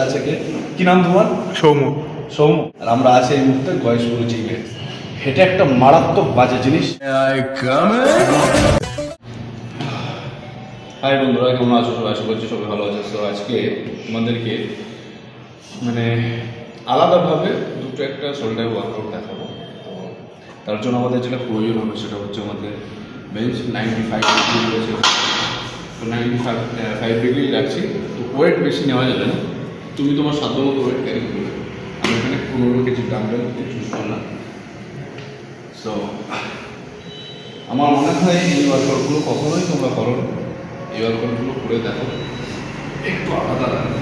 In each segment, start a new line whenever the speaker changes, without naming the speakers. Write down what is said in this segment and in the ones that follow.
আছে কে? কি নাম তোমার?
সৌম্য।
সৌম্য। আর আমরা আছি এই মুহূর্তে গয়েশপুর জিমে। এটা একটা মারাত্মক বাজে জিনিস। হাই বন্ধুরা, কেমন আছো সবাই? আশা করছি সবাই ভালো আছে। তো আজকে তোমাদেরকে মানে আলাদাভাবে দুটো একটা শোল্ডার ওয়ার্কআউট দেখাবো। তো তার জন্য আমাদের যেটা প্রয়োজন হবে সেটা হচ্ছে আমাদের বেঞ্চ 95 ডিগ্রি রয়েছে। তো 95 ডিগ্রি রাখছি। তো ওয়েট বেশি নেওয়া যাবে না, তুমি তোমার সাধ্য মতো ওয়েট ক্যারি করবে। আমি এখানে 15 কেজি ডাম্বেল চুজ করলাম। সো আমার মনে হয় এই ওয়ার্কআউটগুলো কখনোই তোমরা করো না। এই ওয়ার্কআউটগুলো করে দেখো, একটু আলাদা লাগবে।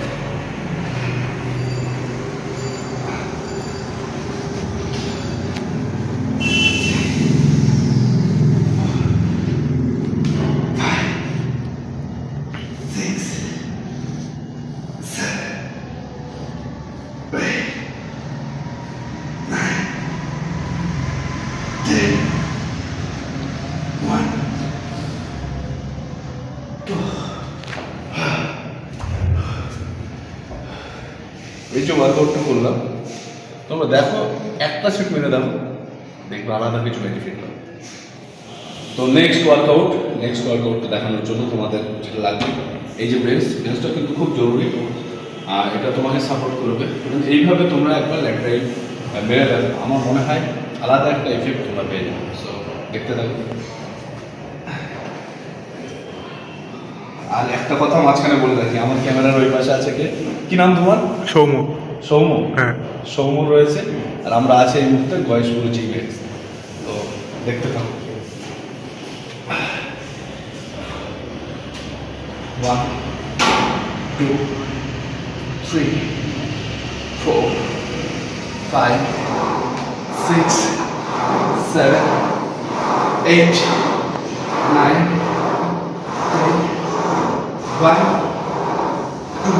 এই যে ওয়ার্কআউটটা করলাম, তোমরা দেখো একটা সেট মেরে দেখো, দেখবে আলাদা কিছু বেনিফিট হবে। তো নেক্সট ওয়ার্কআউটটা দেখানোর জন্য তোমাদের যেটা লাগবে, এই যে বেঞ্চটা কিন্তু খুব জরুরি। আর এটা তোমাকে সাপোর্ট করবে। এইভাবে তোমরা একবার ল্যাটারাল মেরে দেখো, আমার মনে হয় আলাদা একটা এফেক্ট তোমরা পেয়ে যাবে। সো দেখতে থাকো। আর একটা কথা মাঝখানে বলে রাখি, আমার ক্যামেরার ওই পাশে আছে কে? কি নাম তোমার?
সৌম্য।
সৌম্য।
হ্যাঁ,
সৌম্য রয়েছে। আর আমরা আছি এই মুহূর্তে গয়েশপুর জিমে। তো দেখতে থাকো। 1 2 3 4 5 6 7 8 9 10 1 2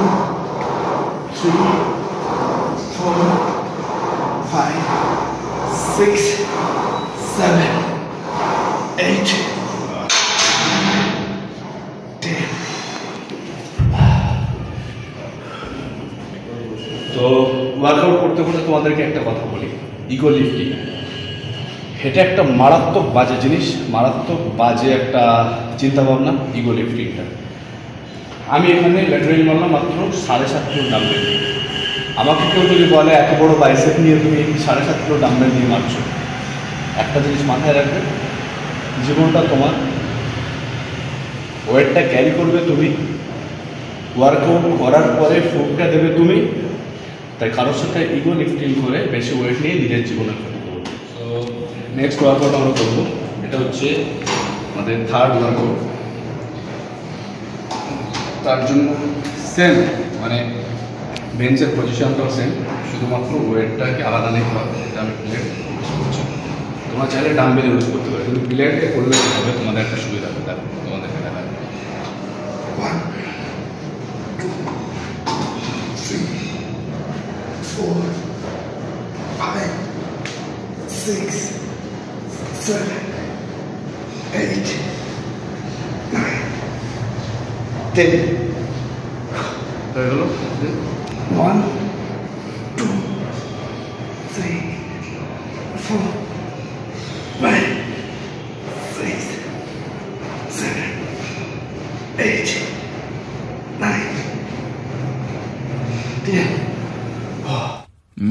3 4 5 6 7 8 10। তো ওয়ার্কআউট করতে করতে তোমাদেরকে একটা কথা বলি, ইগো লিফটিং এটা একটা মারাত্মক বাজে জিনিস, মারাত্মক বাজে একটা চিন্তাভাবনা ইগো লিফটিংটা। আমি এখানে ল্যাটারাল মারলাম মাত্র 7.5 কিলো ডাম্বেল। আমাকে কেউ যদি বলে এত বড় বাইসেপ নিয়ে তুমি 7.5 কিলো ডাম্বেল নিয়ে মারছো, একটা জিনিস মাথায় রাখবে, জীবনটা তোমার, ওয়েটটা ক্যারি করবে তুমি, ওয়ার্কআউট করার পরে ফুডটা দেবে তুমি। তাই কারোর সাথে ইগো লিফটিং করে বেশি ওয়েট নিয়ে নিজের জীবনে ক্ষতি করবো। তো নেক্সট ওয়ার্কআউট আমরা করবো, এটা হচ্ছে আমাদের থার্ড ওয়ার্কআউট। তার জন্য সেম মানে বেঞ্চের পজিশনটাও সেম, শুধুমাত্র ওয়েটটাকে আলাদা নিতে হবে। এটা আমি প্লেট ইউজ করছি, তোমরা চাইলে ডাম্বেল ইউজ করতে পারো, কিন্তু প্লেটে করলে হবে তোমাদের একটা সুবিধা হবে। দেখো তোমাদেরকে দেখা 1 2 3 4 5 6 7 8 9 10 হয়ে গেল। 1 2 3 4 5 6 7 8 9 10।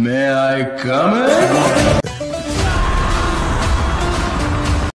May I come in?